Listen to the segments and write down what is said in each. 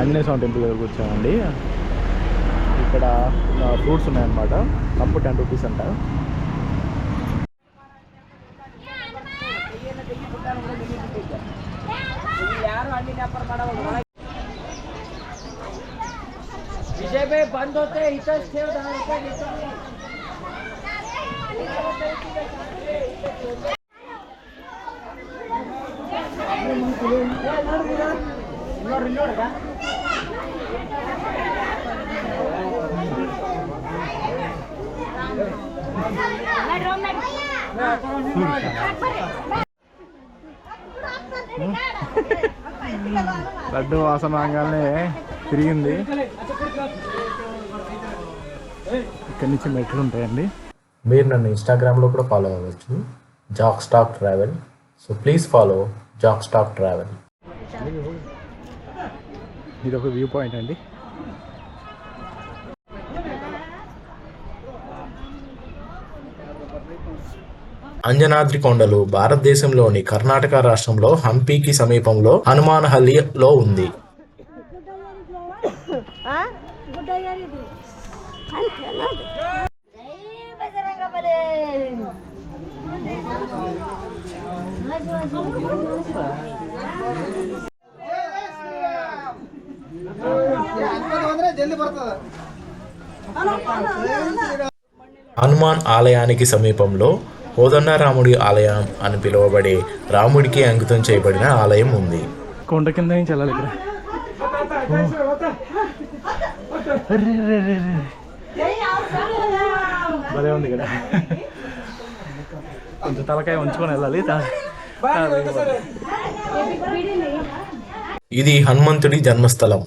ఆంజనేయ స్వామి temple దగ్గరకు వచ్చామండి. ఇక్కడ ఫ్రూట్స్ ఉన్నాయన్నమాట. కప్పు 10 రూపీస్ అంట. बंद होते లడ్డు వాసన రాగానే తిరిగింది. ఇక్కడి నుంచి మెట్లు ఉంటాయండి. మీరు నన్ను ఇన్స్టాగ్రామ్లో కూడా ఫాలో అవ్వచ్చు, Jackstock travel. So please follow Jackstock travel. ఇది ఒక వ్యూ పాయింట్ అండి. అంజనాద్రి కొండలు భారతదేశంలోని కర్ణాటక రాష్ట్రంలో హంపీకి సమీపంలో హనుమాన్హల్లిలో ఉంది. హనుమాన్ ఆలయానికి సమీపంలో కోదండరాముడి ఆలయం అని పిలువబడే రాముడికి అంకితం చేయబడిన ఆలయం ఉంది. కొండ కింద నుంచి వెళ్ళాలి ఇక్కడ. భలే ఉంది ఇక్కడ. కొంచెం తలకాయ ఉంచుకొని వెళ్ళాలి. ఇది హనుమంతుడి జన్మస్థలం.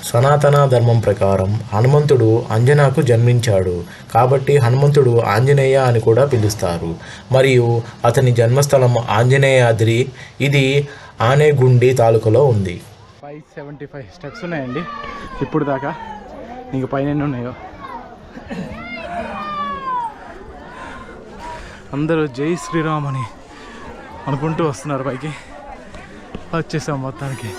సనాతన ధర్మం ప్రకారం హనుమంతుడు అంజనాకు జన్మించాడు కాబట్టి హనుమంతుడు ఆంజనేయ అని కూడా పిలుస్తారు. మరియు అతని జన్మస్థలం ఆంజనేయాద్రి. ఇది ఆనేగుండి తాలూకాలో ఉంది. 575 స్టెప్స్ ఉన్నాయండి ఇప్పుడు దాకా. ఇంక పైన ఎన్ని ఉన్నాయో. అందరూ జై శ్రీరామ్ అని అనుకుంటూ వస్తున్నారు పైకి. వచ్చేసాం మొత్తానికి.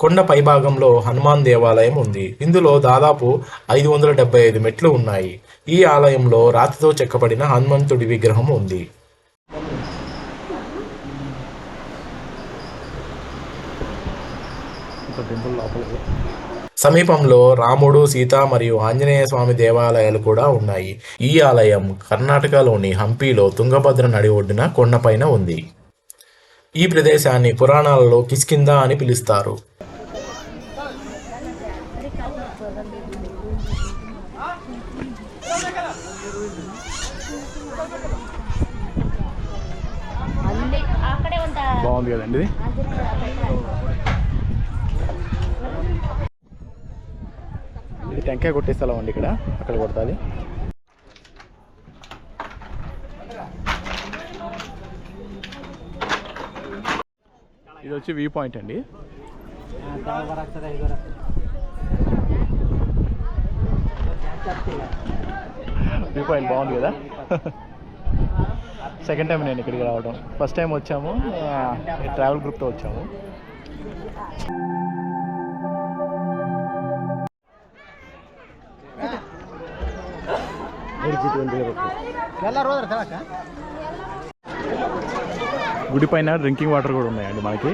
కొండ పైభాగంలో హనుమాన్ దేవాలయం ఉంది. ఇందులో దాదాపు 575 మెట్లు ఉన్నాయి. ఈ ఆలయంలో రాతితో చెక్కబడిన హనుమంతుడి విగ్రహం ఉంది. సమీపంలో రాముడు, సీత మరియు ఆంజనేయ స్వామి దేవాలయాలు కూడా ఉన్నాయి. ఈ ఆలయం కర్ణాటకలోని హంపీలో తుంగభద్ర నడి ఒడ్డున కొండపైన ఉంది. ఈ ప్రదేశాన్ని పురాణాలలో కిష్కింద అని పిలుస్తారు. బాగుంది కదండి. ఇది టెంకాయ కొట్టే స్థలం అండి. ఇక్కడ అక్కడ కొడతాది. ఇది వచ్చి వ్యూ పాయింట్ అండి. వ్యూ పాయింట్ బాగుంది కదా. సెకండ్ టైం నేను ఇక్కడికి రావడం. ఫస్ట్ టైం వచ్చాము, ట్రావెల్ గ్రూప్తో వచ్చాము. గుడి పైన డ్రింకింగ్ వాటర్ కూడా ఉన్నాయండి మనకి.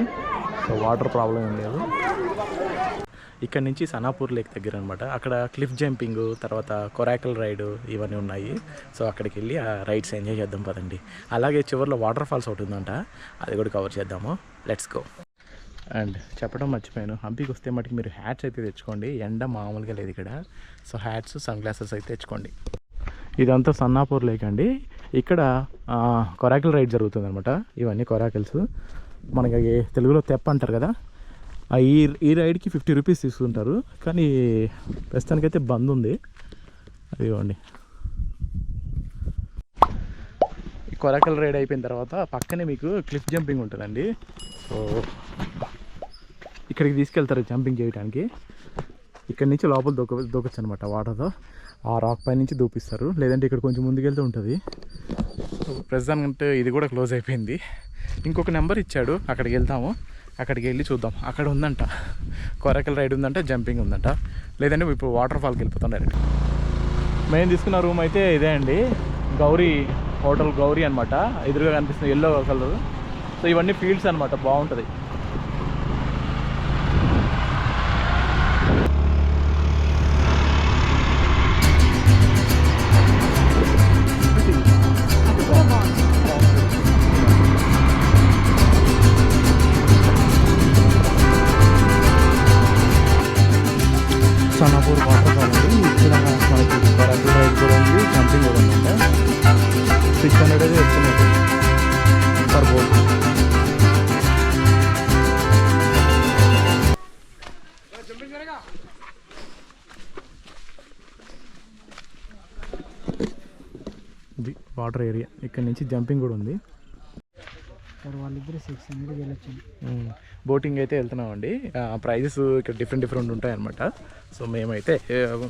సో వాటర్ ప్రాబ్లం ఏం లేదు. ఇక్కడ నుంచి సనాపూర్ లేక్ దగ్గర అనమాట. అక్కడ క్లిఫ్ జంపింగ్, తర్వాత కొరాకల్ రైడ్ ఇవన్నీ ఉన్నాయి. సో అక్కడికి వెళ్ళి ఆ రైడ్స్ ఎంజాయ్ చేద్దాం పదండి. అలాగే చివరిలో వాటర్ ఫాల్స్ ఒకటి ఉందంట, అది కూడా కవర్ చేద్దాము. Let's go. అండ్ చెప్పడం మర్చిపోయాను, హంపీకి వస్తే మటుకు మీరు హ్యాట్స్ అయితే తెచ్చుకోండి. ఎండ మామూలుగా లేదు ఇక్కడ. సో హ్యాట్స్, సన్ గ్లాసెస్ అయితే తెచ్చుకోండి. ఇదంతా సన్నాపూర్ లేక్ అండి. ఇక్కడ కొరాకల్ రైడ్ జరుగుతుంది అనమాట. ఇవన్నీ కొరాకల్స్. మనకి తెలుగులో తెప్ప అంటారు కదా. ఈ రైడ్కి 50 రూపీస్ తీసుకుంటారు. కానీ ప్రస్తుతానికైతే బంద్ ఉంది. అది ఇవ్వండి. కొరాకల్ రైడ్ అయిపోయిన తర్వాత పక్కనే మీకు క్లిఫ్ జంపింగ్ ఉంటుందండి. సో ఇక్కడికి తీసుకెళ్తారు జంపింగ్ చేయడానికి. ఇక్కడ నుంచి లోపల దూకొచ్చు అనమాట వాటర్తో. ఆ రాక్ పై నుంచి దూపిస్తారు. లేదంటే ఇక్కడ కొంచెం ముందుకెళ్తూ ఉంటుంది. ప్రస్తుతానికి ఇది కూడా క్లోజ్ అయిపోయింది. ఇంకొక నెంబర్ ఇచ్చాడు, అక్కడికి వెళ్తాము. అక్కడికి వెళ్ళి చూద్దాం. అక్కడ ఉందంట కొరకల్ రైడ్ ఉందంట, జంపింగ్ ఉందంట. లేదంటే ఇప్పుడు వాటర్ ఫాల్కి వెళ్ళిపోతాం డైరెక్ట్. మేము తీసుకున్న రూమ్ అయితే ఇదే అండి, గౌరీ హోటల్ గౌరీ అనమాట. ఎదురుగా కనిపిస్తుంది ఎల్లో కలర్. సో ఇవన్నీ ఫీల్డ్స్ అనమాట, బాగుంటుంది. సనాపూర్ వాటర్ ఫాల్ అండి. ఇక్కడ మనకి కొరకల్ రైడ్ కూడా ఉంది, జంపింగ్ కూడా ఉందంట. 600 అయితే చెప్తున్నాడు పర్ బోట్. ఇది వాటర్ ఏరియా. ఇక్కడ నుంచి జంపింగ్ కూడా ఉంది. వాళ్ళిద్దరు 600 వెళ్ళొచ్చు. బోటింగ్ అయితే వెళ్తున్నామండి. ప్రైజెస్ ఇక్కడ డిఫరెంట్ ఉంటాయి అనమాట. సో మేమైతే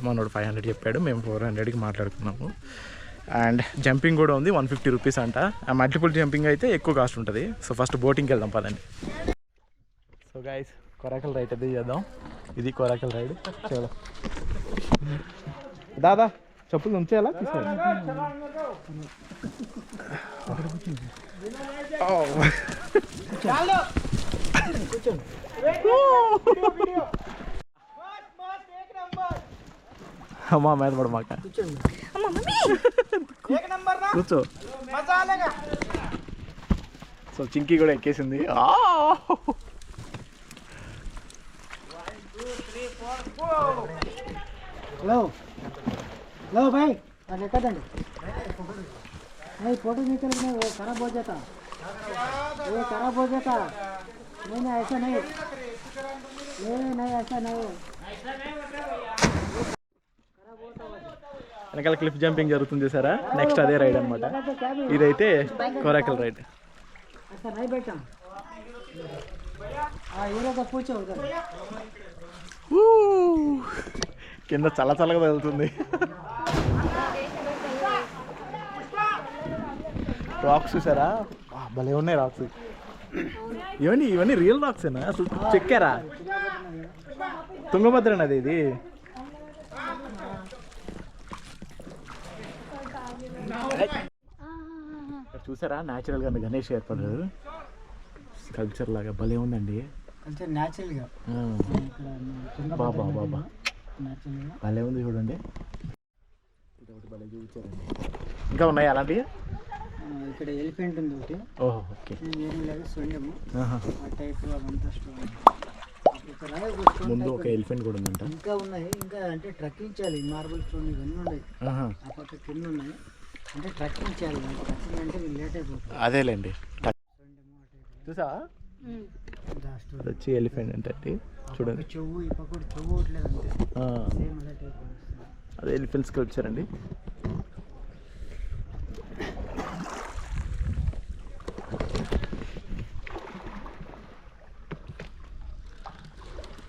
మనోడు 500 చెప్పాడు, మేము 400కి మాట్లాడుకున్నాము. అండ్ జంపింగ్ కూడా ఉంది, 150 రూపీస్ అంట. మల్టిపుల్ జంపింగ్ అయితే ఎక్కువ కాస్ట్ ఉంటుంది. సో ఫస్ట్ బోటింగ్కి వెళ్దాం పదండి. సో గైస్, కొరకల్ రైడ్ అయితే చేద్దాం. ఇది కొరకల్ రైడ్. చలో దాదా, చెప్పులు ఉంచేలా తీసుకెళ్ళి. అమ్మా మీద పడ మాక కూర్చో. సో చింకీ కూడా ఎక్కేసింది. హలో హలో భాయ్, అది ఎక్కదండి. फोटो निकल में वो खराब हो जाता, वो खराब हो जाता. नहीं ऐसा नहीं, नहीं ऐसा नहीं. వెనకాల క్లిఫ్ జంపింగ్ జరుగుతుంది చూసారా, నెక్స్ట్ అదే రైడ్ అనమాట. ఇదైతే కొరకల్ రైడ్. ऐसा नहीं बेटा, ये लोग पूछो उधर. కింద చల్లగా తగులుతుంది. రాక్స్ చూసారా, భలే ఉన్నాయి రాక్స్. ఇవన్నీ రియల్ రాక్సేనా? అసలు చెక్కారా? తుంగభద్ర నది ఇది. చూసారా, న్యాచురల్గా గణేష్ ఏర్పడ్డారు. కల్చర్ లాగా భలే ఉందండి. న్యాచురల్గా బాబా భలే ఉంది చూడండి. ఇదొకటి భలే చూపించారండి. ఇంకా ఉన్నాయి అలాంటివి. ఇక్కడ ఎలిఫెంట్ ఉంది ఒకటి. ఓహో, ఓకే. శూన్యము ఆ టైప్ అవంతా స్టోన్. ముందు ఒక ఎలిఫెంట్ కూడా ఉందంట. ఇంకా ఉన్నాయి, ఇంకా అంటే ట్రక్కింగ్ చేయాలి. మార్బుల్ స్టోన్ ఇవన్నీ ఉన్నాయి. ఆ పక్క కింద ఉన్నాయి, అంటే ట్రక్కింగ్ చేయాలి. ట్రక్కింగ్ అంటే లేట్ అయిపోతుంది. అదేలేండి. చూసా వచ్చి ఎలిఫెంట్ అంటే చూడండి. చెవు ఈ పక్క చెవు ఒకట్లేదు అంతే, సేమ్ అదే టైప్. అదే ఎలిఫెంట్ స్కల్ప్చర్ అండి.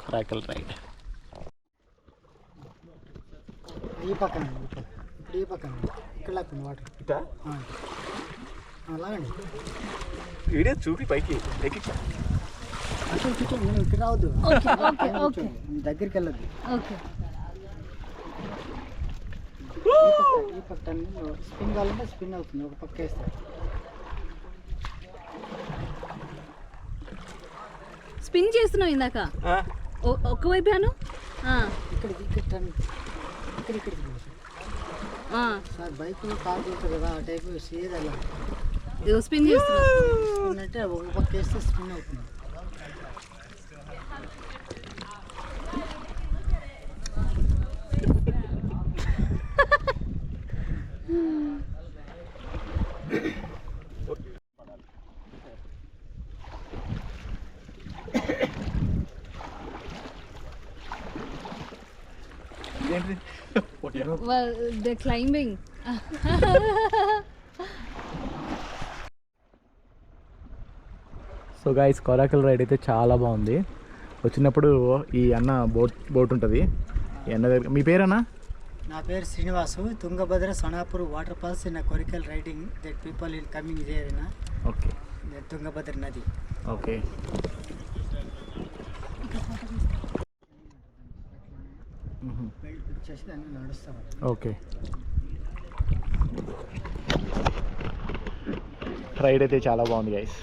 కొరకల్ రైడ్ ఈ పక్కన, ఇప్పుడు ఈ పక్కన ఇక్కడ లాక్కుంది వాటర్. అలాగండి వీడియో చూపి పైకి ఎక్కి అసలు కూర్చోండి. నేను ఇక్కడ రావద్దు, దగ్గరికి వెళ్ళొద్దు. ఈ పక్క స్పిన్ కావాలంటే స్పిన్ అవుతుంది, ఒక పక్క వేస్తారు. స్పిన్ చేస్తున్నావు ఇందాక ఒక్కవైపు అను. ఇక్కడికి సార్ బైక్ కార్ ఉంటుంది కదా, ఆ టైపు సేర్ అలా స్పిన్ చేస్తున్నావు అంటే ఒక పక్క వేస్తే స్పిన్ అవుతుంది. Well, they're climbing. So guys, coracle ride అయితే చాలా బాగుంది. వచ్చినప్పుడు ఈ అన్న బోట్ ఉంటుంది. ఈ అన్న దగ్గర. మీ పేరన్నా? నా పేరు Srinivasu. Tungabhadra Sanapur water falls in coracle riding that people in coming here in. Okay. That Tungabhadra నది. ఓకే. వచ్చేసి దాన్ని నడుస్తాం. ఓకే. రైడ్ అయితే చాలా బాగుంది గైస్.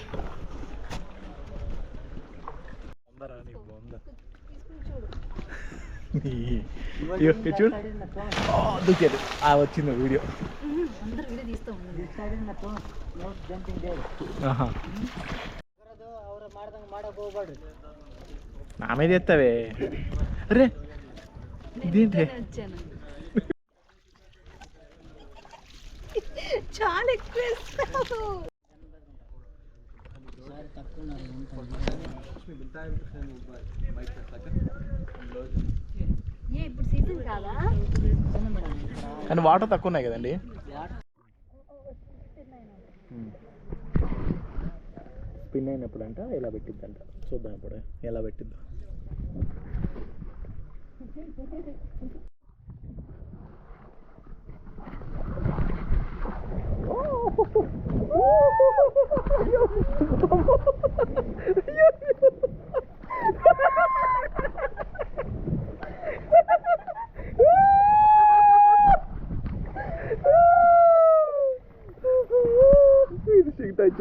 చూడు దూకేది వచ్చింది వీడియో. అందరు వీడియో తీస్తూ ఉన్నారు. నా మీద ఎత్తావే. అరే ఇదేంటి వచ్చాను చాలా ఎక్కువ ఇప్పుడు సీజన్ కాదా? కానీ వాటర్ తక్కువ ఉన్నాయి కదండి. స్పిన్ అయినప్పుడు అంట ఇలా పెట్టిద్దంట. చూద్దాం ఇప్పుడు ఎలా పెట్టిద్దాం.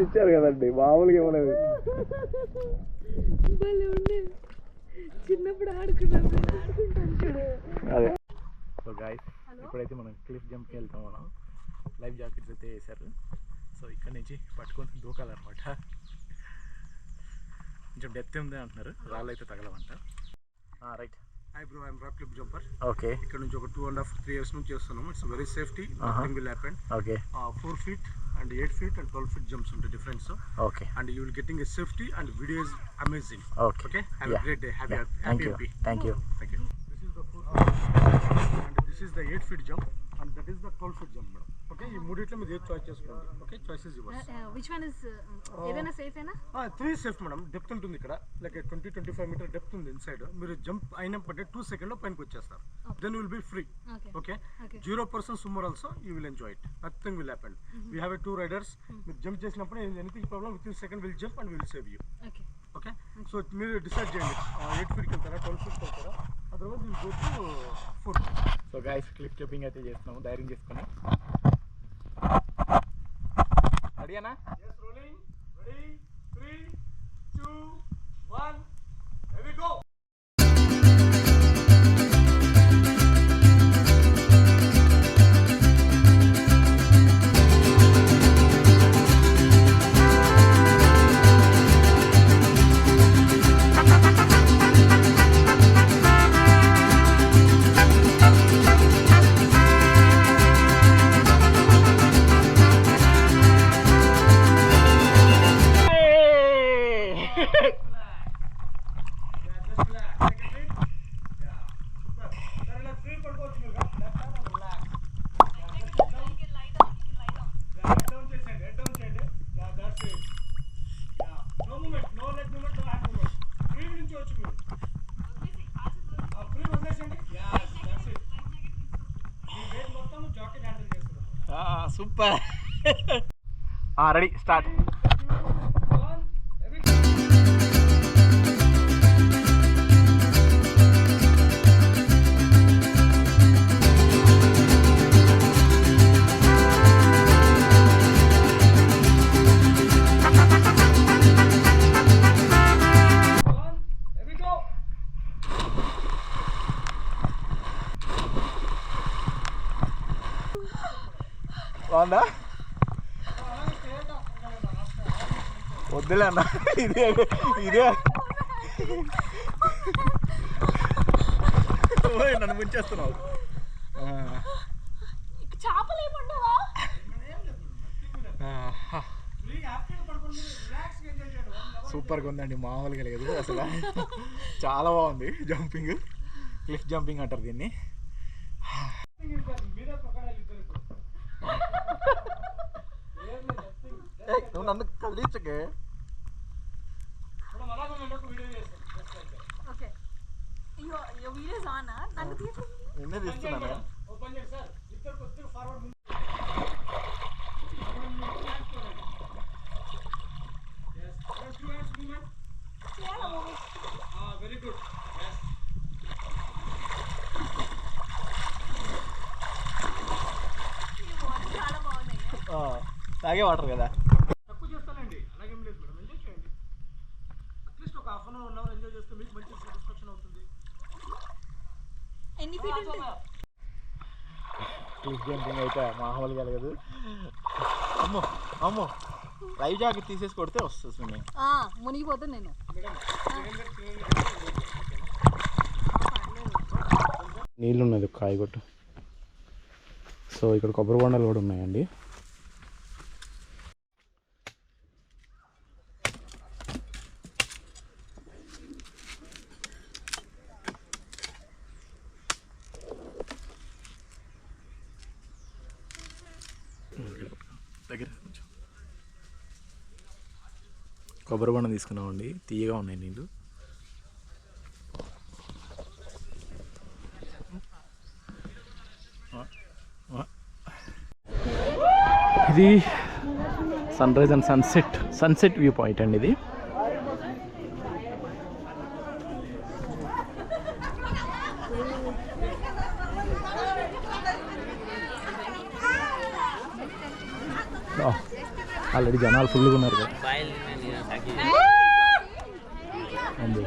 ఇచ్చారు కదండి, మామూలుగా ఇవ్వలేదు. చిన్నప్పుడు ఆడుకున్నాం. అదే. సో గాయ్స్ ఇప్పుడైతే మనం క్లిఫ్ జంప్కి వెళ్తాం. మనం లైఫ్ జాకెట్స్ అయితే వేసారు. సో ఇక్కడ నుంచి పట్టుకొని దూకాలన్నమాట. కొంచెం డెప్త్ ఉంది అంటున్నారు, రాళ్ళు అయితే తగలమంట. Right. Hi bro, I'm rock cliff jumper. Okay. ఇక్కడ నుంచి ఒక 2.5-3 years నుంచి చేస్తున్నాము. It's very safety, nothing will happen. Okay. 4 feet and 8 feet and 12 feet jumps ఉంటాయి difference. Okay. And you will getting a safety and video is amazing. Okay. Okay. Have a great day. Happy. Thank you. Thank you. This is the 4 feet and this is the 8 feet jump and that is the 12 feet jump, madam. Okay. ఈ మూడిట్లో మీరు ఏది choice చేసుకోండి. Okay, choice is yours. Which one is ఏదైనా safe అయినా? 3 safe madam. Depth ఉంటుంది ఇక్కడ, like 20-25 metre depth ఉంది ఇన్సైడ్. మీరు జంప్ అయినప్పటికీ 2 సెకండ్లో పైనకి వచ్చేస్తారు. Then will be free. Okay. 0% swimmer also you will enjoy it, nothing will happen. We have 2 riders. మీరు జంప్ చేసినప్పుడు anything problem with in second will jump and will save you. Okay. So మీరు decide చేయండి, 8 ఫీట్కి వెళ్తారా, 12 ఫీట్కి వెళ్తారా, otherwise will go to 4. So guys cliff jumping అయితే చేస్తున్నాము, ధైర్యం చేసుకొని. రెడీనా? Yes, rolling. Ready? 3, 2, 1. Here we go. Super. Ready, start. బాగుందా? వద్దులే అన్న, ఇదే నన్ను ముంచేస్తున్నావు. సూపర్గా ఉందండి, మామూలుగా లేదు అసలు. చాలా బాగుంది జంపింగ్. క్లిఫ్ జంపింగ్ అంటారు దీన్ని. నువ్వు నన్ను కలిచకే. నిన్నే తీస్తున్నాను. Very good. తాగే వాటర్ కదా. తక్కువ చేస్తానండి, అలాగేం లేదు మేడం. ఎంజాయ్ చేయండి. అట్లీస్ట్ ఒక half an hour 1 hour enjoy చేస్తే మీకు మంచి సాటిస్ఫాక్షన్ అవుతుంది. ఎన్ని ఫీట్ ఉంటుంది? క్లిఫ్ జంపింగ్ అయితే మామూలుగా లేదు. అమ్మో అమ్మో, లైవ్ జాకెట్ తీసేసి కొడితే వస్తుంది స్విమ్మింగ్. మునిగిపోతుంది నేను. నీళ్ళు ఉన్నది ఒక కాయగొట్టు. సో ఇక్కడ కొబ్బరి బొండాలు కూడా ఉన్నాయండి. దగ్గర కొబ్బరి బొండం తీసుకున్నామండి, తీయగా ఉన్నాయి నీళ్ళు. ఇది sunrise and sunset view point అండి ఇది. ఆల్రెడీ జనాలు ఫుల్గా ఉన్నారు కదా. అండి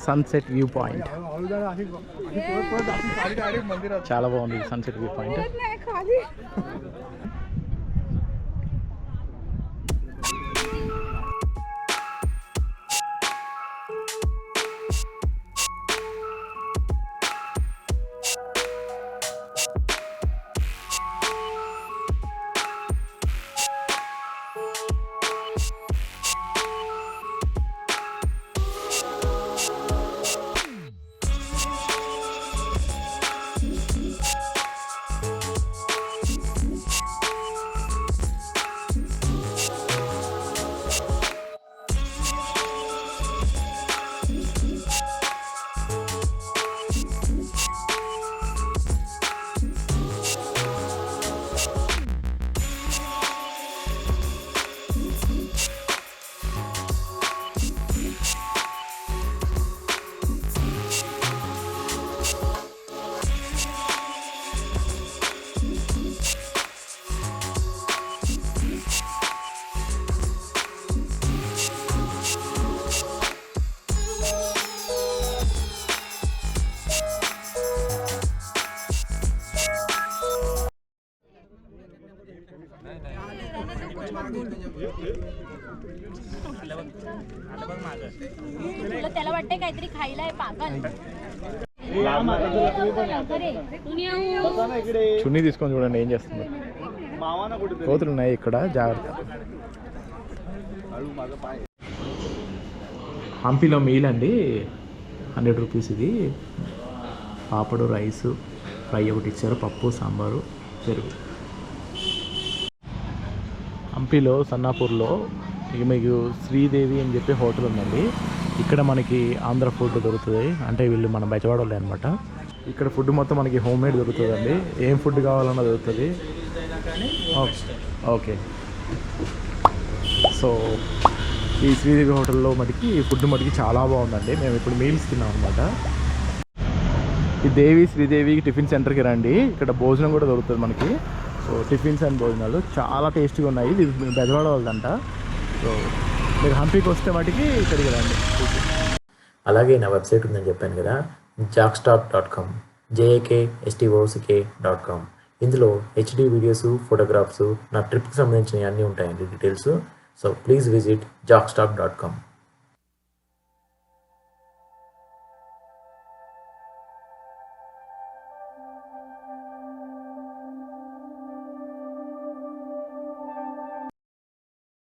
సన్సెట్ వ్యూ పాయింట్ చాలా బాగుంది. సన్సెట్ వ్యూ పాయింట్ तुला त्याला वाटतंय काहीतरी खायला आहे पागल. చున్నీ తీసుకొని చూడండి ఏం చేస్తుంది. కోతులు ఉన్నాయి ఇక్కడ, జాగ్రత్త. హంపీలో మీల్ అండి 100 రూపీస్. ఇది పాపడు, రైసు, ఫ్రై ఒకటి ఇచ్చారు, పప్పు, సాంబారు, పెరుగు. హంపీలో సన్నాపూర్లో ఇక మీకు శ్రీదేవి అని చెప్పి హోటల్ ఉందండి. ఇక్కడ మనకి ఆంధ్ర ఫుడ్ దొరుకుతుంది. అంటే వీళ్ళు మన బెజవాడలే అనమాట. ఇక్కడ ఫుడ్ మొత్తం మనకి హోమ్ మేడ్ దొరుకుతుందండి. ఏం ఫుడ్ కావాలన్నా దొరుకుతుంది. ఓకే. సో ఈ శ్రీదేవి హోటల్లో మటుకి ఫుడ్ మటుకి చాలా బాగుందండి. మేము ఇప్పుడు మీల్స్ తిన్నాం అనమాట. ఈ దేవి శ్రీదేవి టిఫిన్ సెంటర్కి రండి, ఇక్కడ భోజనం కూడా దొరుకుతుంది మనకి. సో టిఫిన్స్ అండ్ భోజనాలు చాలా టేస్టీగా ఉన్నాయి. ఇది బెజవాడ వాళ్ళదంట. సో మీరు హంపీకి వస్తే మటుకి ఇక్కడికి రండి. అలాగే నా వెబ్సైట్ ఉందని చెప్పాను కదా, jakstock.com, jakstock.com. ఇందులో హెచ్డి వీడియోస్, ఫోటోగ్రాఫ్స్, నా ట్రిప్కి సంబంధించిన అన్నీ ఉంటాయండి details. So please visit jakstock.com.